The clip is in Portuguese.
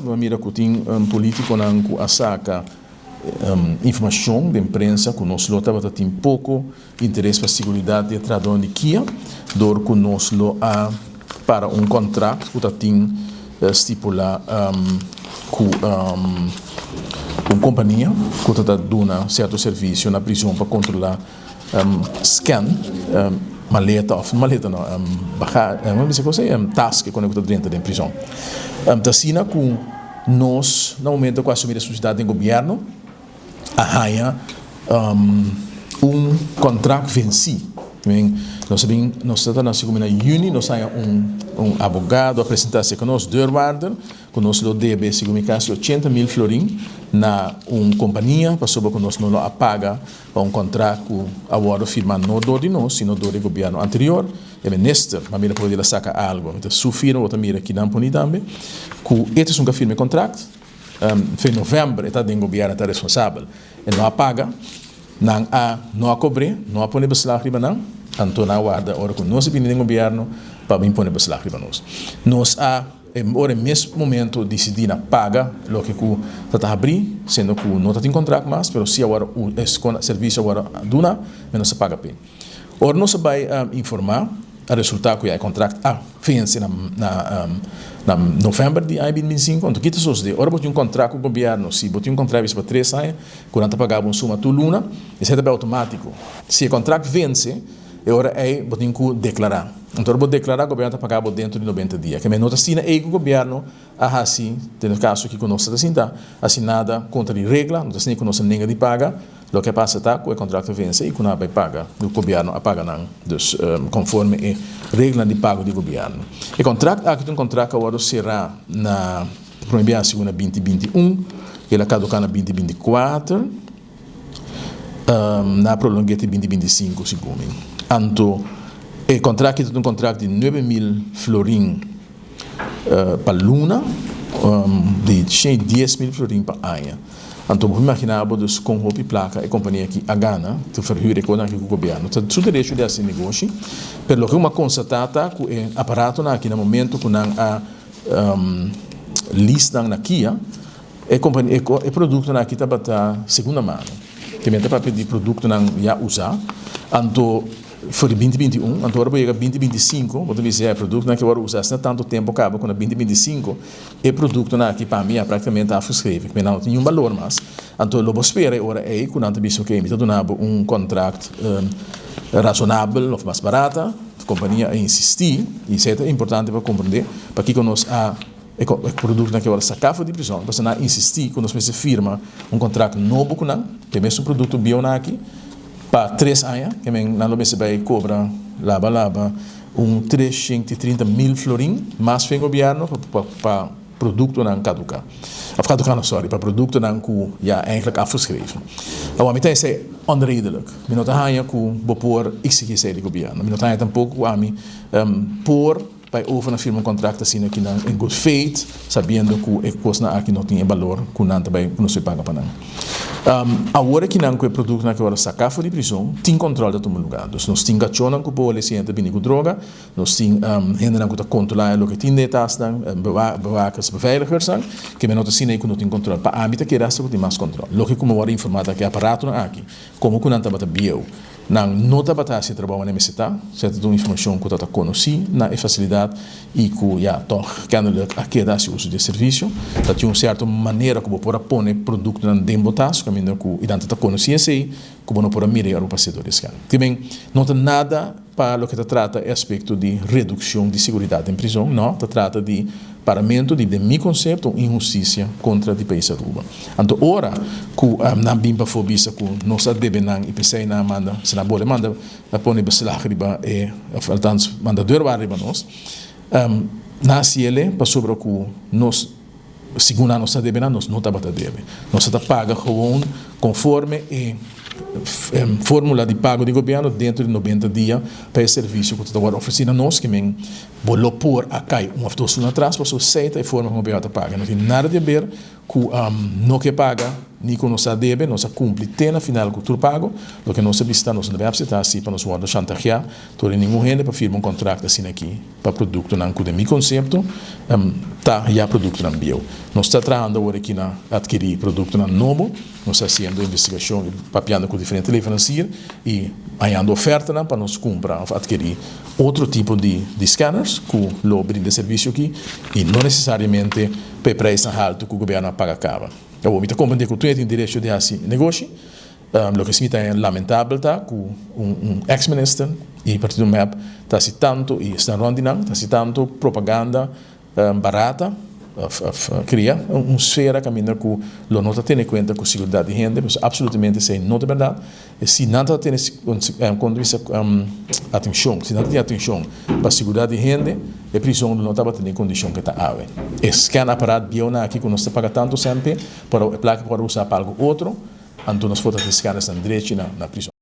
Mira que tem político na asaca informação da imprensa que nós lotava tem pouco interesse para a segurança de tradão de Kia, dor que nós lo para contrato que tem estipula com uma companhia que está dando certo serviço na prisão para controlar scan maleta não task quando está dentro da prisão. Tasina com nós no momento que assumir a sociedade em governo arranha contrato vencido. Nós sabemos nós estamos na Juni nós há advogado apresentar-se com nós deurwaarder que nós lo deve segundo caso 80 mil florin na companhia passou que nós não lo apaga para contrato agora firma não do de nós sino do governo anterior e minister mas mira pode sacar algo então sufiro outra mira aqui não poni também que este é firme contrato em novembro está dentro governo está responsável e não apaga não a cobrir não a pôr beslag riba não então na guarda ora que nós vimos no governo para impor beslag riba nós ora mesmo momento decidir na paga lo que está abrir sendo que não tem contrato mais mas se agora o serviço agora duna menos se paga bem ora nós vai informar a resultado que é contrato vence na novembro de 2025 então kita sos de ora botou contrato com o governo se botou contrato para 3 anos quando pagava suma tu luna isso é automático se o contrato vence ora botou que declarar então vou declarar o governo pagava dentro de 90 dias que me nota assina o governo assim no caso que conosco assinada contra a regra não tem que nós ninguém de paga o que passa tá que o contrato vence e quando vai paga o governo apaga não dus conforme a regra de pago do governo e contrato aqui um contrato agora será na primeira segunda 2021 ele caducar na 2024 na prolonguete 2025 segundo anto o contrato é um contrato de 9 mil florin para luna de 10 mil florin para ano então vou imaginar que com roupa e placa a companhia que a gana tu verhuur com o governo então o direito de esse negócio pelo que uma constatada que o aparato aqui no momento que a lista na Kia é produto aqui está segunda mão que me para pedir produto não já usar então for 2021, então agora chega 2025, vou dizer é produto que agora usa há tanto tempo acaba com 2025 é produto que para mim é praticamente afuscável, que não tem valor mais. Então eu vou esperar agora quando antes bicho que me está dando contrato razonável ou mais barata, a companhia insistir e isso é importante para compreender para que nós o produto que agora sacava de prisão, para não insistir quando nós firma contrato novo com que é mesmo produto bio para 3 anos, que na Lobese vai cobrar lava 330 mil florin, mas vem o governo para produto não caducar. Para produto não que já eigenlijk afgeschreven. Então, a mim tem esse onredelijk. Me não tem que vou pôr exigir do governo. Me não tem tampouco a mim por para over na firma contrato assim aqui em good faith, sabendo que o custo aqui não tinha valor, que não também não se paga para não. Agora que não que o produto que agora sacar fora de prisão, tem controle de todo lugar. Nós temos cachorro que pode ser também com droga, nós temos gente que controla o que tem de taxa, bewakers, beveiligers, que me não assim que não tem controle. Para a mim que resta que tem mais controle. Lo que como agora informado que aparato aqui, como que não está bata bio. Não nota batalha se trabalha na universidade, certa informação que está conhecida, na facilidade e que já toch kennelijk aqui dá se uso de serviço, dat tem uma certa maneira como por pôr produto na dembotas, caminho que idante está conhecida sei, como não por mirar o passadores kan. Também não tem nada para o que trata aspecto de redução de segurança em prisão, não, trata de paramento de meu conceito injustiça contra o país Aruba. Então, ora que na bimba fobisa que nós devemos e pensei na manda, se na boa manda a pôr beslag riba e faltando manda deurbar riba nós, nasce ele para sobre que nós segundo nós devemos nós não tá bata deve, nós tá paga gewoon conforme fórmula de pago do governo dentro de 90 dias para esse serviço que está agora oferecendo a nós, que vem vou pôr a cair uma situação atrás, para aceita e forma como o governo paga. Não tem nada a ver com não que paga, nem com nossa deve, nossa cumpre, tem na final com o pago, o que nós vista, nós não devemos aceitar assim para nós guardar chantagear, todo nenhum gente para firmar contrato assim aqui, para produto não com meu conceito, tá já produto não bio. Nós está trabalhando agora aqui na adquirir produto não novo, nós está fazendo investigação, papiando com diferentes financeiros e ganhando oferta para nós comprar, adquirir outro tipo de scanners que o brinda serviço aqui e não necessariamente para preço alto que o governo paga cava. Eu vou me compreender que tu tem direito de fazer negócio, o que se é lamentável tá que ex-minister e partido MEP está se tanto e está rondinando, está se tanto propaganda barata cria uma esfera que ainda que lo não está tendo em conta com a segurança de gente, mas absolutamente sem não é verdade. E se não está tendo atenção, se não tem atenção para a segurança de gente, é preciso não está tendo em condição que está ave. É scan aparato biona aqui que nós está pagando tanto sempre para a placa para usar para algo outro, então nós podemos scanar na direita na prisão.